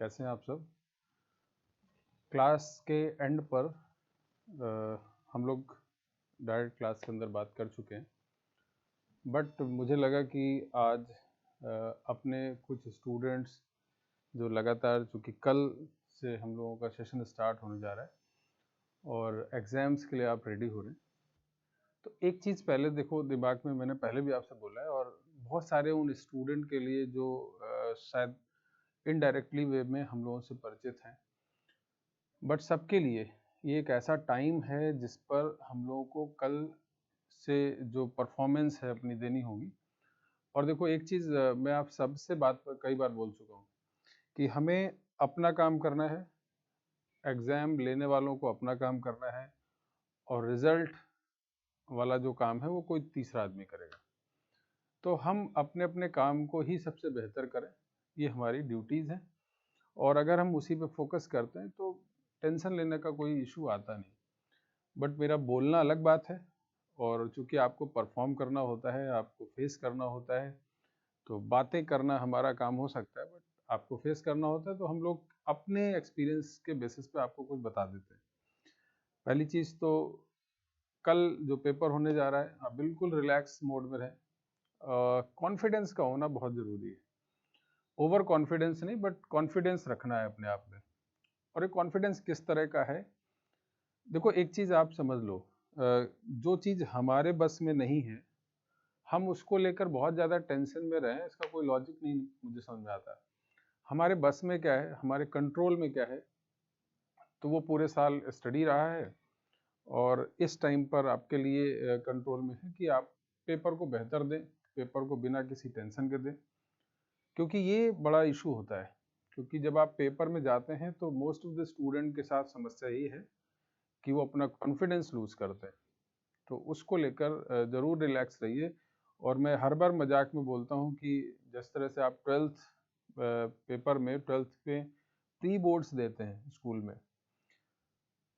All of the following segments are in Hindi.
कैसे हैं आप सब। क्लास के एंड पर हम लोग डायरेक्ट क्लास के अंदर बात कर चुके हैं, बट मुझे लगा कि आज अपने कुछ स्टूडेंट्स जो लगातार, चूँकि कल से हम लोगों का सेशन स्टार्ट होने जा रहा है और एग्ज़ाम्स के लिए आप रेडी हो रहे हैं, तो एक चीज़ पहले देखो दिमाग में, मैंने पहले भी आपसे बोला है और बहुत सारे उन स्टूडेंट के लिए जो शायद इनडायरेक्टली वे में हम लोगों से परिचित हैं, बट सबके लिए ये एक ऐसा टाइम है जिस पर हम लोगों को कल से जो परफॉर्मेंस है अपनी देनी होगी। और देखो एक चीज़ मैं आप सबसे बात पर कई बार बोल चुका हूँ कि हमें अपना काम करना है, एग्ज़ाम लेने वालों को अपना काम करना है और रिज़ल्ट वाला जो काम है वो कोई तीसरा आदमी करेगा। तो हम अपने अपने काम को ही सबसे बेहतर करें, ये हमारी ड्यूटीज़ हैं और अगर हम उसी पे फोकस करते हैं तो टेंशन लेने का कोई इशू आता नहीं। बट मेरा बोलना अलग बात है और चूँकि आपको परफॉर्म करना होता है, आपको फेस करना होता है, तो बातें करना हमारा काम हो सकता है, बट आपको फेस करना होता है, तो हम लोग अपने एक्सपीरियंस के बेसिस पे आपको कुछ बता देते हैं। पहली चीज़ तो कल जो पेपर होने जा रहा है, आप बिल्कुल रिलैक्स मोड में रहें। कॉन्फिडेंस का होना बहुत ज़रूरी है। ओवर कॉन्फिडेंस नहीं, बट कॉन्फिडेंस रखना है अपने आप में। और ये कॉन्फिडेंस किस तरह का है? देखो एक चीज़ आप समझ लो, जो चीज़ हमारे बस में नहीं है, हम उसको लेकर बहुत ज़्यादा टेंशन में रहें, इसका कोई लॉजिक नहीं मुझे समझ में आता। हमारे बस में क्या है, हमारे कंट्रोल में क्या है, तो वो पूरे साल स्टडी रहा है और इस टाइम पर आपके लिए कंट्रोल में है कि आप पेपर को बेहतर दें, पेपर को बिना किसी टेंशन के दें। क्योंकि ये बड़ा इशू होता है, क्योंकि जब आप पेपर में जाते हैं तो मोस्ट ऑफ द स्टूडेंट के साथ समस्या ये है कि वो अपना कॉन्फिडेंस लूज़ करते हैं। तो उसको लेकर ज़रूर रिलैक्स रहिए। और मैं हर बार मजाक में बोलता हूँ कि जिस तरह से आप 12th पेपर में 12th पे प्री बोर्ड्स देते हैं स्कूल में,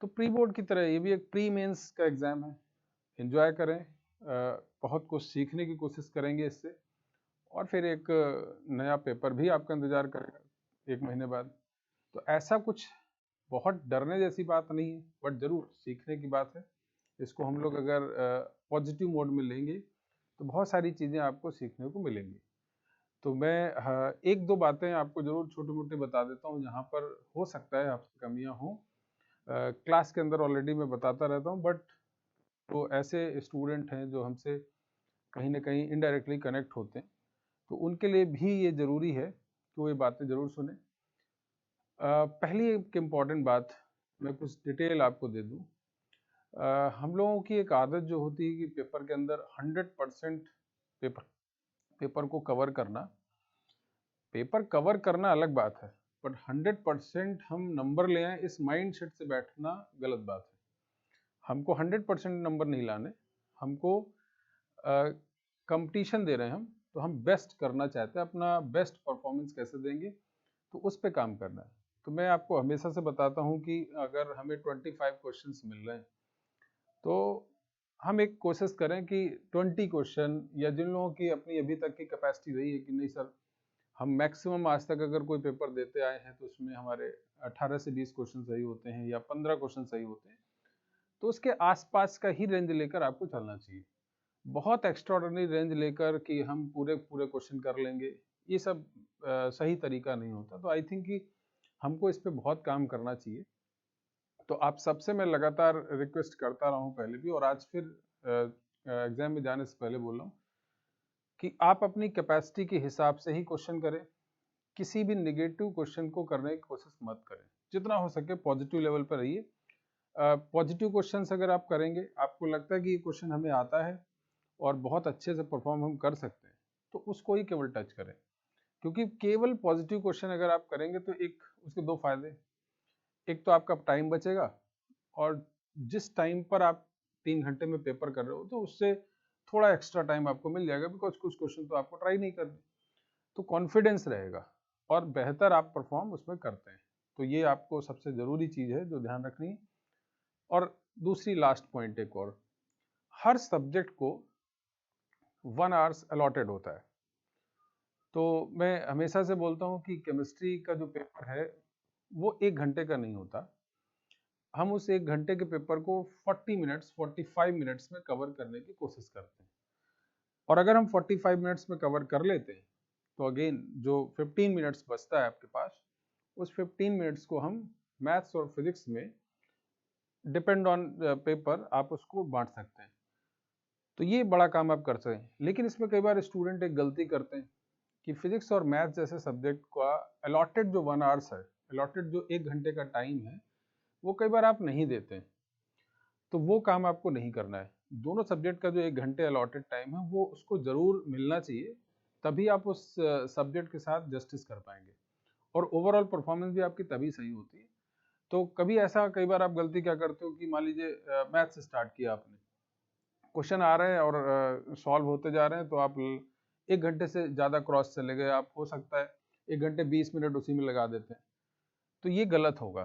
तो प्री बोर्ड की तरह ये भी एक प्री मेंस का एग्ज़ाम है। एंजॉय करें, बहुत कुछ सीखने की कोशिश करेंगे इससे और फिर एक नया पेपर भी आपका इंतज़ार करेगा 1 महीने बाद। तो ऐसा कुछ बहुत डरने जैसी बात नहीं है, बट ज़रूर सीखने की बात है। इसको हम लोग अगर पॉजिटिव मोड में लेंगे तो बहुत सारी चीज़ें आपको सीखने को मिलेंगी। तो मैं 1-2 बातें आपको ज़रूर छोटे-मोटे बता देता हूँ, जहाँ पर हो सकता है आपसे कमियाँ हों। क्लास के अंदर ऑलरेडी मैं बताता रहता हूँ, बट वो ऐसे स्टूडेंट हैं जो हमसे कहीं न कहीं इनडायरेक्टली कनेक्ट होते हैं, तो उनके लिए भी ये ज़रूरी है कि वो ये बातें ज़रूर सुनें। पहली एक इम्पॉर्टेंट बात, मैं कुछ डिटेल आपको दे दूँ। हम लोगों की एक आदत जो होती है कि पेपर के अंदर 100% पेपर पेपर को पेपर कवर करना अलग बात है, बट 100% हम नंबर ले आएँ इस माइंडसेट से बैठना गलत बात है। हमको 100% नंबर नहीं लाने, हमको कॉम्पिटिशन दे रहे हैं हम, तो हम बेस्ट करना चाहते हैं, अपना बेस्ट परफॉर्मेंस कैसे देंगे, तो उस पे काम करना है। तो मैं आपको हमेशा से बताता हूँ कि अगर हमें 25 क्वेश्चंस मिल रहे हैं, तो हम एक कोशिश करें कि 20 क्वेश्चन, या जिन लोगों की अपनी अभी तक की कैपेसिटी रही है कि नहीं सर, हम मैक्सिमम आज तक अगर कोई पेपर देते आए हैं तो उसमें हमारे 18 से 20 क्वेश्चन सही होते हैं या 15 क्वेश्चन सही होते हैं, तो उसके आसपास का ही रेंज लेकर आपको चलना चाहिए। बहुत एक्स्ट्राऑर्डिनरी रेंज लेकर कि हम पूरे क्वेश्चन कर लेंगे, ये सब सही तरीका नहीं होता। तो आई थिंक कि हमको इस पे बहुत काम करना चाहिए। तो आप सबसे मैं लगातार रिक्वेस्ट करता रहा हूँ पहले भी और आज फिर एग्जाम में जाने से पहले बोल रहा हूँ कि आप अपनी कैपेसिटी के हिसाब से ही क्वेश्चन करें। किसी भी नेगेटिव क्वेश्चन को करने की कोशिश मत करें। जितना हो सके पॉजिटिव लेवल पर रहिए। पॉजिटिव क्वेश्चंस अगर आप करेंगे, आपको लगता है कि ये क्वेश्चन हमें आता है और बहुत अच्छे से परफॉर्म हम कर सकते हैं, तो उसको ही केवल टच करें। क्योंकि केवल पॉजिटिव क्वेश्चन अगर आप करेंगे तो एक उसके 2 फायदे, एक तो आपका टाइम बचेगा और जिस टाइम पर आप 3 घंटे में पेपर कर रहे हो तो उससे थोड़ा एक्स्ट्रा टाइम आपको मिल जाएगा, बिकॉज़ कुछ क्वेश्चन तो आपको ट्राई नहीं करने। तो कॉन्फिडेंस रहेगा और बेहतर आप परफॉर्म उसमें करते हैं। तो ये आपको सबसे ज़रूरी चीज़ है जो ध्यान रखनी है। और दूसरी लास्ट पॉइंट एक और, हर सब्जेक्ट को 1 आवर्स अलॉटेड होता है। तो मैं हमेशा से बोलता हूँ कि केमिस्ट्री का जो पेपर है वो 1 घंटे का नहीं होता। हम उस 1 घंटे के पेपर को 40 मिनट्स, 45 मिनट्स में कवर करने की कोशिश करते हैं। और अगर हम 45 मिनट्स में कवर कर लेते हैं, तो अगेन जो 15 मिनट्स बचता है आपके पास, उस 15 मिनट्स को हम मैथ्स और फिजिक्स में डिपेंड ऑन पेपर आप उसको बाँट सकते हैं। तो ये बड़ा काम आप कर सकते हैं। लेकिन इसमें कई बार स्टूडेंट एक गलती करते हैं कि फिजिक्स और मैथ्स जैसे सब्जेक्ट का अलॉटेड जो 1 आवर्स है, अलॉटेड जो 1 घंटे का टाइम है, वो कई बार आप नहीं देते हैं। तो वो काम आपको नहीं करना है। दोनों सब्जेक्ट का जो 1 घंटे अलॉटेड टाइम है, वो उसको ज़रूर मिलना चाहिए, तभी आप उस सब्जेक्ट के साथ जस्टिस कर पाएँगे और ओवरऑल परफॉर्मेंस भी आपकी तभी सही होती है। तो कभी ऐसा कई बार आप गलती क्या करते हो कि मान लीजिए मैथ्स स्टार्ट किया आपने, क्वेश्चन आ रहे हैं और सॉल्व होते जा रहे हैं, तो आप 1 घंटे से ज़्यादा क्रॉस चले गए, आप हो सकता है 1 घंटे 20 मिनट उसी में लगा देते हैं। तो ये गलत होगा।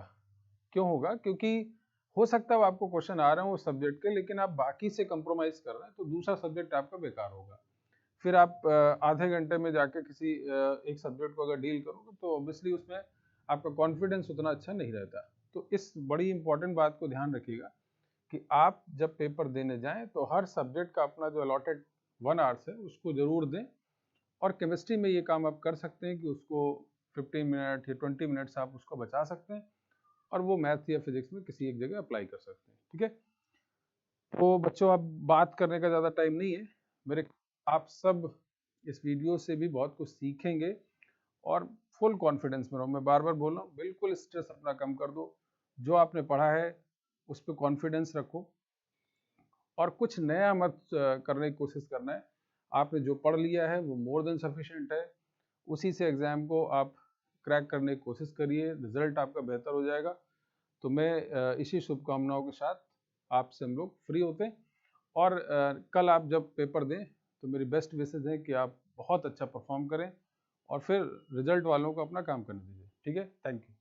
क्यों होगा? क्योंकि हो सकता है आपको क्वेश्चन आ रहे हो उस सब्जेक्ट के, लेकिन आप बाकी से कंप्रोमाइज़ कर रहे हैं, तो दूसरा सब्जेक्ट आपका बेकार होगा। फिर आप आधे घंटे में जाके किसी एक सब्जेक्ट को अगर डील करोगे, तो ऑब्वियसली उसमें आपका कॉन्फिडेंस उतना अच्छा नहीं रहता। तो इस बड़ी इंपॉर्टेंट बात को ध्यान रखिएगा कि आप जब पेपर देने जाएँ, तो हर सब्जेक्ट का अपना जो अलॉटेड 1 आवर्स है, उसको ज़रूर दें। और केमिस्ट्री में ये काम आप कर सकते हैं कि उसको 15 मिनट या 20 मिनट्स आप उसको बचा सकते हैं और वो मैथ्स या फिजिक्स में किसी एक जगह अप्लाई कर सकते हैं। ठीक है? तो बच्चों, अब बात करने का ज़्यादा टाइम नहीं है। मेरे आप सब इस वीडियो से भी बहुत कुछ सीखेंगे और फुल कॉन्फिडेंस में रहो। मैं बार-बार बोल रहा हूँ, बिल्कुल स्ट्रेस अपना कम कर दो। जो आपने पढ़ा है, उस पे कॉन्फिडेंस रखो और कुछ नया मत करने की कोशिश करना है। आपने जो पढ़ लिया है, वो मोर देन सफिशिएंट है। उसी से एग्ज़ाम को आप क्रैक करने की कोशिश करिए, रिज़ल्ट आपका बेहतर हो जाएगा। तो मैं इसी शुभकामनाओं के साथ आपसे हम लोग फ्री होते हैं और कल आप जब पेपर दें, तो मेरी बेस्ट विशेज़ हैं कि आप बहुत अच्छा परफ़ॉर्म करें और फिर रिज़ल्ट वालों को अपना काम करने दीजिए। ठीक है? Thank you.